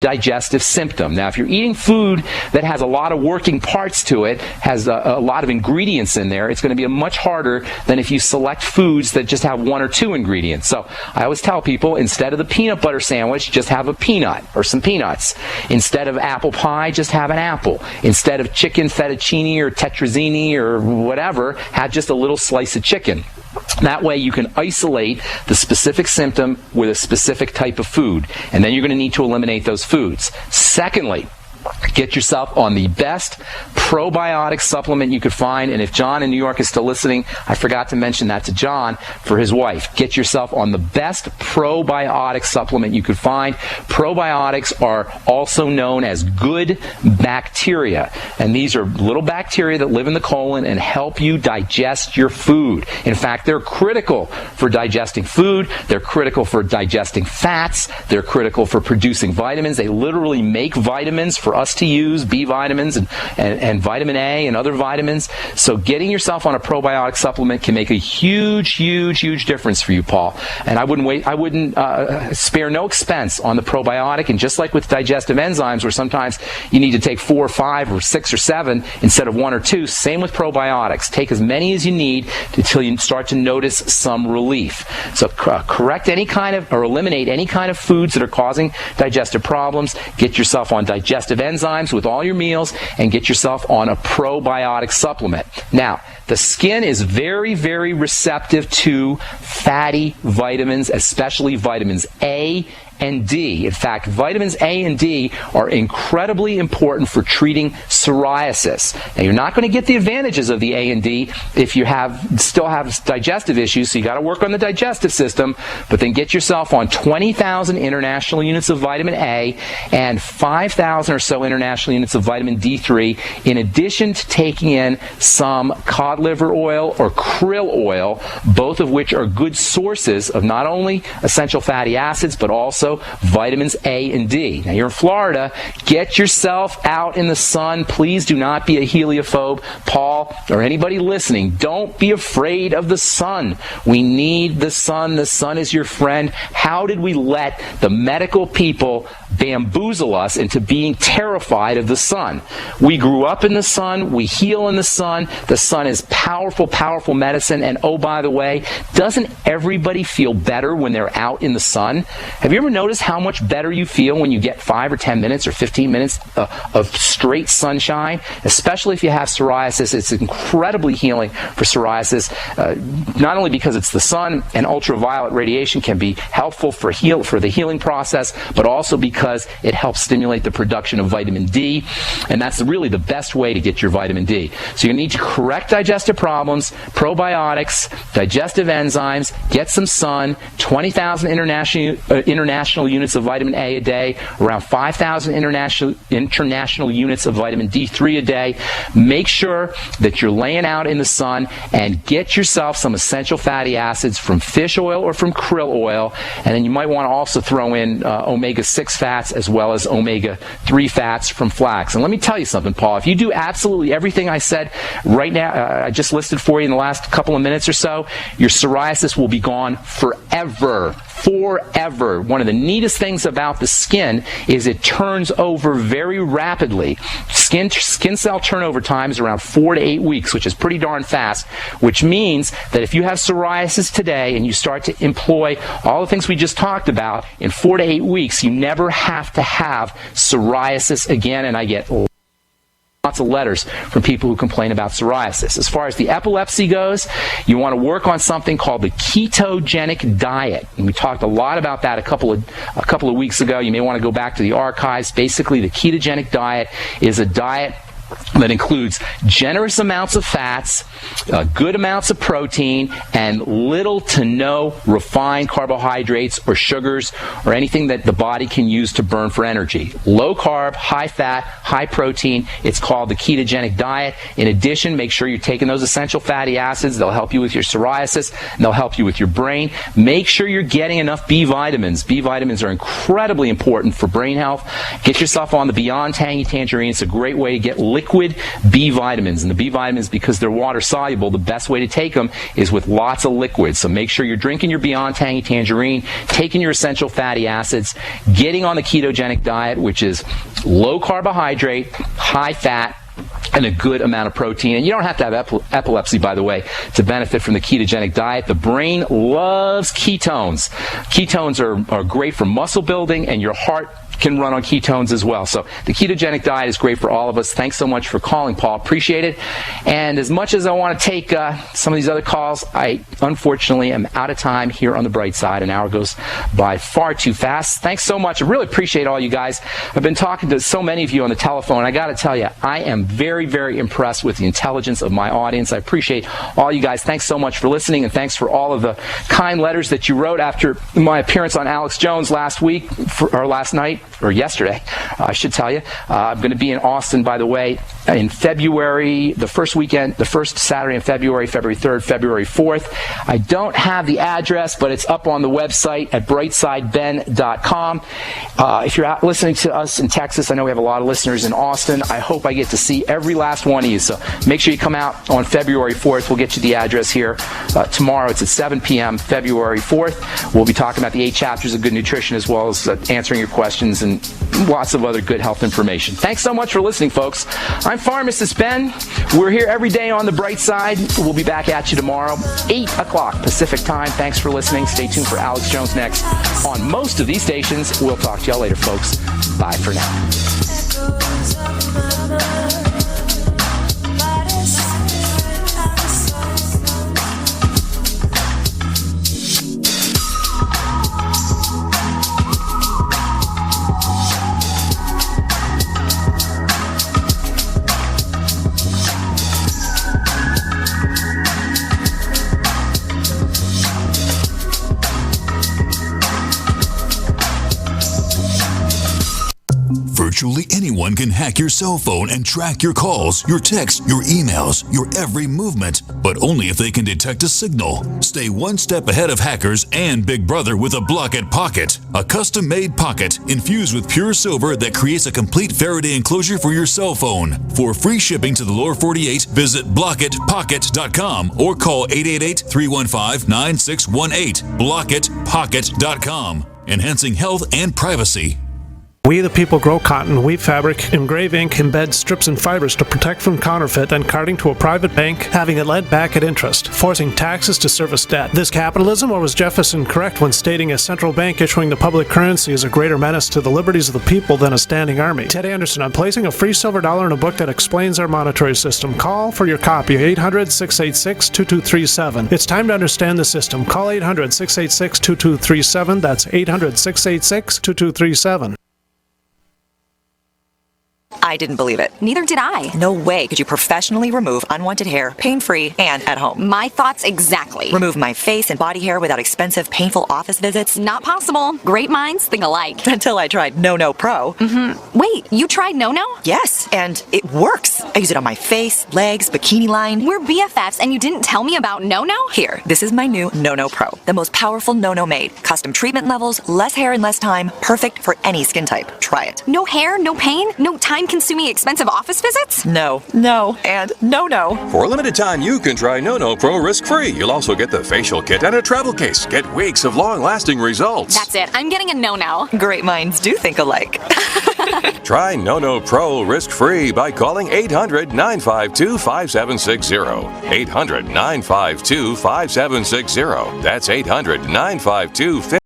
digestive symptom. Now, if you're eating food that has a lot of working parts to it, has a lot of ingredients in there, it's going to be much harder than if you select foods that just have one or two ingredients. So I always tell people, instead of the peanut butter sandwich, just have a peanut or some peanuts. Instead of apple pie, just have an apple. Instead of chicken fettuccine or tetrazzini or whatever, have just a little slice of chicken. That way you can isolate the specific symptom with a specific type of food, and then you're going to need to eliminate those foods. Secondly, get yourself on the best probiotic supplement you could find. And if John in New York is still listening, I forgot to mention that to John for his wife. Get yourself on the best probiotic supplement you could find. Probiotics are also known as good bacteria. And these are little bacteria that live in the colon and help you digest your food. In fact, they're critical for digesting food. They're critical for digesting fats. They're critical for producing vitamins. They literally make vitamins for us to use, B vitamins and vitamin A and other vitamins. So getting yourself on a probiotic supplement can make a huge difference for you, Paul. And I wouldn't spare no expense on the probiotic. And just like with digestive enzymes, where sometimes you need to take 4 or 5 or 6 or 7 instead of 1 or 2, same with probiotics. Take as many as you need until you start to notice some relief. So correct any kind of, or eliminate any kind of foods that are causing digestive problems. Get yourself on digestive enzymes with all your meals, and get yourself on a probiotic supplement. Now, the skin is very receptive to fatty vitamins, especially vitamins A and D. In fact, vitamins A and D are incredibly important for treating psoriasis. Now, you're not going to get the advantages of the A and D if you still have digestive issues, so you got to work on the digestive system, but then get yourself on 20,000 international units of vitamin A and 5,000 or so international units of vitamin D3, in addition to taking in some cod liver oil or krill oil, both of which are good sources of not only essential fatty acids, but also vitamins A and D. Now, you're in Florida. Get yourself out in the sun. Please do not be a heliophobe. Paul, or anybody listening, don't be afraid of the sun. We need the sun. The sun is your friend. How did we let the medical people bamboozle us into being terrified of the sun? We grew up in the sun. We heal in the sun. The sun is powerful medicine. And oh, by the way, doesn't everybody feel better when they're out in the sun? Have you ever noticed how much better you feel when you get 5 or 10 minutes or 15 minutes of straight sunshine? Especially if you have psoriasis, it's incredibly healing for psoriasis, not only because it's the sun and ultraviolet radiation can be helpful for the healing process, but also because it helps stimulate the production of vitamin D, and that's really the best way to get your vitamin D. So you need to correct digestive problems, probiotics, digestive enzymes, get some sun, 20,000 international units of vitamin A a day, around 5,000 international units of vitamin D3 a day. Make sure that you're laying out in the sun, and get yourself some essential fatty acids from fish oil or from krill oil, and then you might want to also throw in omega-6 fats as well as omega-3 fats from flax. And let me tell you something, Paul, if you do absolutely everything I said right now, I just listed for you in the last couple of minutes or so, your psoriasis will be gone forever. One of the neatest things about the skin is it turns over very rapidly. Skin cell turnover time is around 4 to 8 weeks, which is pretty darn fast, which means that if you have psoriasis today and you start to employ all the things we just talked about, in 4 to 8 weeks, you never have to have psoriasis again. And I get lots of letters from people who complain about psoriasis. As far as the epilepsy goes, you want to work on something called the ketogenic diet. And we talked a lot about that a couple of weeks ago. You may want to go back to the archives. Basically, the ketogenic diet is a diet that includes generous amounts of fats, good amounts of protein, and little to no refined carbohydrates or sugars or anything that the body can use to burn for energy. Low carb, high fat, high protein. It's called the ketogenic diet. In addition, make sure you're taking those essential fatty acids. They'll help you with your psoriasis, and they'll help you with your brain. Make sure you're getting enough B vitamins. B vitamins are incredibly important for brain health. Get yourself on the Beyond Tangy Tangerine. It's a great way to get liquid B vitamins. And the B vitamins, because they're water soluble, the best way to take them is with lots of liquids. So make sure you're drinking your Beyond Tangy Tangerine, taking your essential fatty acids, getting on the ketogenic diet, which is low carbohydrate, high fat, and a good amount of protein. And you don't have to have epilepsy, by the way, to benefit from the ketogenic diet. The brain loves ketones. Ketones are great for muscle building, and your heart can run on ketones as well. So the ketogenic diet is great for all of us. Thanks so much for calling, Paul. Appreciate it. And as much as I want to take some of these other calls, I unfortunately am out of time here on the bright side. An hour goes by far too fast. Thanks so much. I really appreciate all you guys. I've been talking to so many of you on the telephone. I got to tell you, I am very, very impressed with the intelligence of my audience. I appreciate all you guys. Thanks so much for listening, and thanks for all of the kind letters that you wrote after my appearance on Alex Jones last night. Or yesterday, I should tell you. I'm going to be in Austin, by the way, in February, the first Saturday in February, February 3rd, February 4th. I don't have the address, but it's up on the website at brightsideben.com. If you're out listening to us in Texas, I know we have a lot of listeners in Austin. I hope I get to see every last one of you. So make sure you come out on February 4th. We'll get you the address here. Tomorrow, it's at 7 p.m., February 4th. We'll be talking about the 8 chapters of good nutrition, as well as answering your questions and lots of other good health information. Thanks so much for listening, folks. I'm Pharmacist Ben. We're here every day on the bright side. We'll be back at you tomorrow, 8 o'clock Pacific time. Thanks for listening. Stay tuned for Alex Jones next on most of these stations. We'll talk to y'all later, folks. Bye for now. Virtually anyone can hack your cell phone and track your calls, your texts, your emails, your every movement, but only if they can detect a signal. Stay one step ahead of hackers and Big Brother with a Block-It Pocket, a custom-made pocket infused with pure silver that creates a complete Faraday enclosure for your cell phone. For free shipping to the lower 48, visit blockitpocket.com or call 888-315-9618. blockitpocket.com, enhancing health and privacy. We the people grow cotton, weave fabric, engrave ink, embed strips and fibers to protect from counterfeit and carting to a private bank, having it lent back at interest, forcing taxes to service debt. This capitalism, or was Jefferson correct when stating a central bank issuing the public currency is a greater menace to the liberties of the people than a standing army? Ted Anderson, I'm placing a free silver dollar in a book that explains our monetary system. Call for your copy, 800-686-2237. It's time to understand the system. Call 800-686-2237. That's 800-686-2237. I didn't believe it. Neither did I. No way could you professionally remove unwanted hair, pain-free, and at home. My thoughts exactly. Remove my face and body hair without expensive, painful office visits? Not possible. Great minds think alike. Until I tried No Pro. Wait, you tried No? Yes, and it works. I use it on my face, legs, bikini line. We're BFFs and you didn't tell me about No? Here, this is my new No Pro. The most powerful No made. Custom treatment levels, less hair in less time. Perfect for any skin type. Try it. No hair, no pain, no time-consuming expensive office visits? No, and no. For a limited time, you can try No Pro risk-free. You'll also get the facial kit and a travel case. Get weeks of long-lasting results. That's it. I'm getting a No. Great minds do think alike. Try No Pro risk-free by calling 800-952-5760. 800-952-5760. That's 800-952-5760.